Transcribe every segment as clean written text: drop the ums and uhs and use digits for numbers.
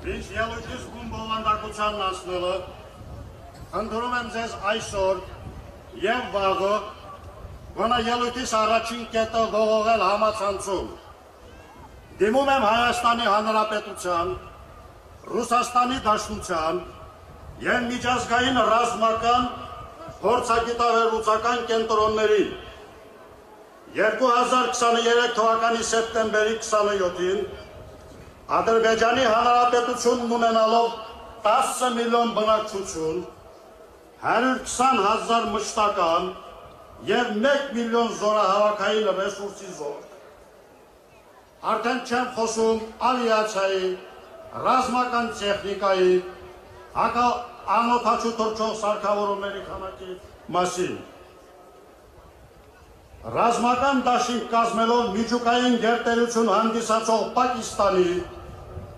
Ինչ ելույթից բովանդակության անցնելը, խնդրում եմ ձեզ այսօր և վաղը գոնե ելույթից առաջին կետը ողողել համացանցում։ Դիմում եմ Հայաստանի Հանրապետության, Ռուսաստանի Դաշնության և միջազգային ռազմական փորձագիտավերլուծական կենտրոնների 2023 թվականի սեպտեմբերի 27-ին Ադրբեջանի Հանրապետությունն ունենալով 10 միլիոն բնակչություն, 120,000 մշտական և 1 միլիոն զորահավաքային ռեսուրսի զորք, արդեն չեմ խոսում ավիացիայի, ռազմական տեխնիկայի, անօդաչու թռչող սարքավորումների քանակի մասին։ Ռազմական դաշինք կազմելով միջուկային գերտերություն հանդիսացող Պակիստանի,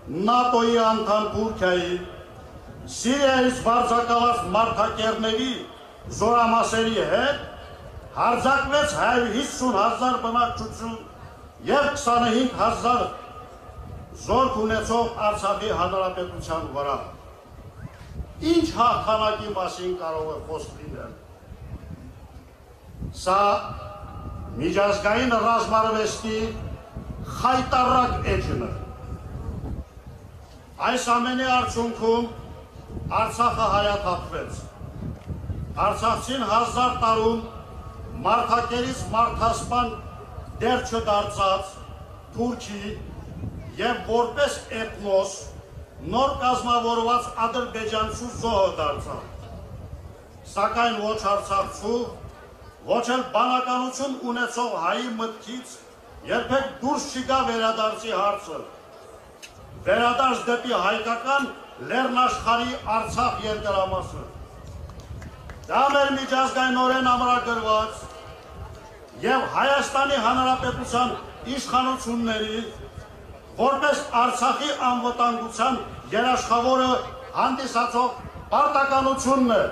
ՆԱՏՕ-ի անդամ Թուրքիայի, Սիրիայից վարձակալած մարդակերների զորամասերի հետ հարձակվեց 150,000 բնակչություն և 25,000 զորք ունեցող Արցախի Հանրապետության վրա։ Ինչ հաղթանակի մասին կարող է խոսք լինել։ Սա միջազգային ռազմարվեստի խայտառակ էջն է։ Այս ամենի արդյունքում Արցախը հայաթափվեց։ Արցախցին 1000 տարում մարդակերից մարդասպան դեր չդարձած Թուրքի և որպես էթնոս նոր կազմավորված ադրբեջանցու զոհը դարձավ։ Սակայն ոչ արցախցու, ոչ էլ բանականություն ունեցող հայի մտքից երբեք դուրս չգա վերադարձի հարցը։ Վերադարձ դեպի հայկական լեռնաշխարհի Արցախ երկրամասը։ Դա մեր միջազգայնորեն ամրագրված և Հայաստանի Հանրապետության իշխանությունների որպես Արցախի անվտանգության երաշխավորը հանդիսացող պարտականությունն է։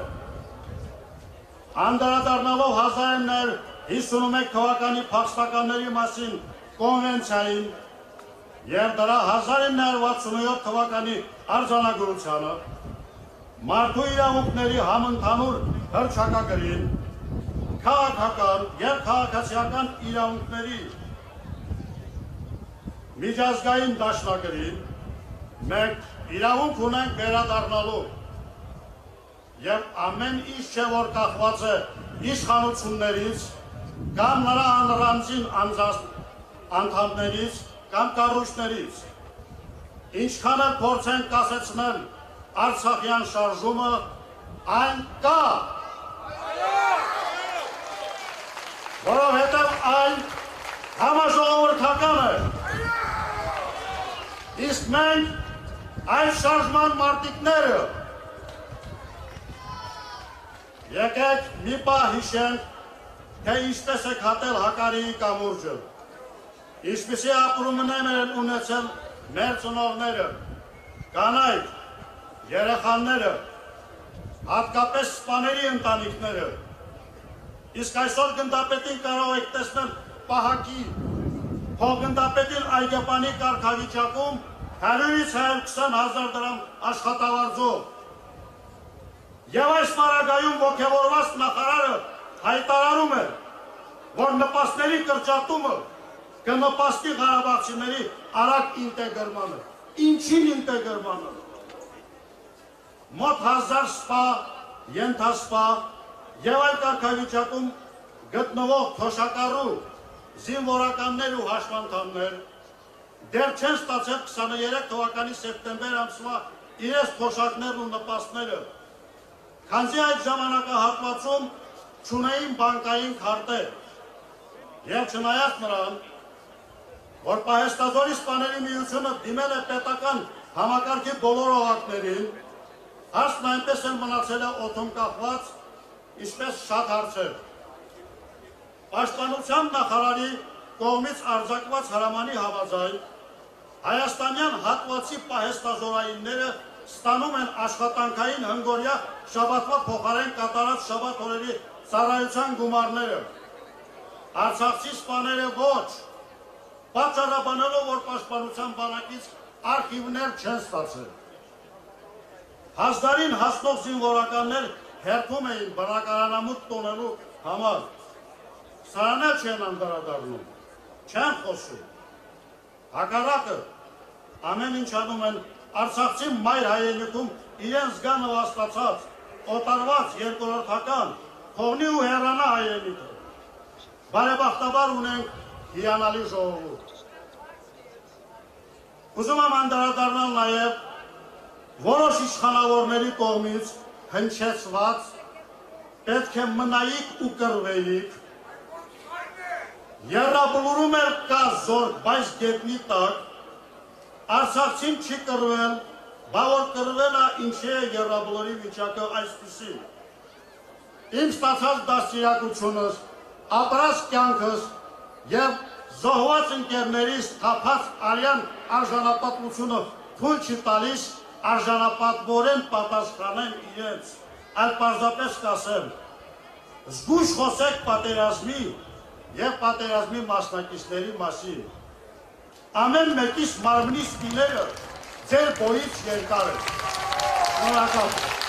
Անդրադառնալով 1951 թվականի փախստականների մասին կոնվենցիային և դրա 1967 թվականի արձանագրությանը, մարդու իրավունքների համընդհանուր հռչակագրին, քաղաքական և քաղաքացիական իրավունքների միջազգային դաշնագրին, մենք իրավունք ունենք վերադառնալու և ամեն ինչ չէ, որ կախված է իշխանություններից կամ նրա անձանցին անդամներից կամ կառույցներից, ինչքան էլ փորձենք կասեցնել Արցախյան շարժումը, այն կա, որովհետև այն համաժողովրդական է։ Իսկ մենք այս շարժման մարտիկները եկեք մի պահ հիշենք, թե ինչպես եք հատել Հակարիի կամուրջը, ինչպիսի ապրումներ են ունեցել մեր ծնողները, կանայք, երեխաները, հատկապես սպաների ընտանիքները։ Իսկ այսօր գնդապետին կարող եք տեսնել պահակի, փոխգնդապետին այգեպանի կարգավիճակում 100-ից 120,000 դրամ աշխատավարձով։ Եվ այս պարագայում ոգևորված նախարարը հայտարարում է, որ նպաստների կրճատումը կնպաստի ղարաբաղցիների արագ ինտեգրմանը։ Ինչին ինտեգրմանը։ Մոտ 1000 սպա, ենթասպա և այլ կարգավիճակում գտնվող թոշակառու զինվորականներ ու հաշմանդամներ դեռ չեն ստացել 23 թվականի սեպտեմբեր ամսվա իրենց թոշակներն ու նպաստները, քանզի այդ ժամանակահատվածում չունեին բանկային քարտեր և չնայած նրան, որ Պահեստազորի սպաների միությունը դիմել է պետական համակարգի բոլոր օղակներին, հարցն այնպես էլ մնացել է օդում կախված, ինչպես շատ հարցեր։ Պաշտպանության նախարարի կողմից արձակված հրամանի համաձայն հայաստանյան հատվածի պահեստազորայինները ստանում են աշխատանքային հնգօրյա շաբաթվա փոխարեն կատարած շաբաթ օրերի ծառայության գումարները։ Արցախցի սպաները ոչ, պատճառաբանելով, որ պաշտպանության բանակից արխիվներ չեն ստացել։ Հազարին հասնող զինվորականներ հերթում էին բնակարանամուտ տոնելու համար։ Սրանն էլ չեն անդրադառնում, չեն խոսում։ Հակառակը ամեն ինչ անում են Արցախցի մայր հայրենիքում իրենց զգա նվաստացած, օտարված երկրորդական, թողնի ու հեռանա հայրենիքը։ Բարեբախտաբար ունենք հիանալի ժողովուրդ։ Ուզում եմ անդրադառնալ նաև որոշ իշխանավորների կողմից հնչեցված պետք է մնայիք ու կռվեիք, եռաբլուրում էլ կա զորք, բայց գետնի տակ, Արցախցին չի կռվել, բա որ կռվել է ինչի է եռաբլուրի վիճակը այսպիսին։ Իմ ստացած դաստիարակությունս, ապրած կյանքս և զոհված ընկերներիս թափած արյան արժանապատվությունը թույլ չի տալիս արժանապատվորեն պատասխանեն իրենց, այլ պարզապես կասեմ, զգույշ խոսեք պատերազմի և պատերազմի մասնակիցների մասին։ Ամեն մեկիս մարմնի սպիները ձեր բոյից երկար են։ Շնորհակալ եմ։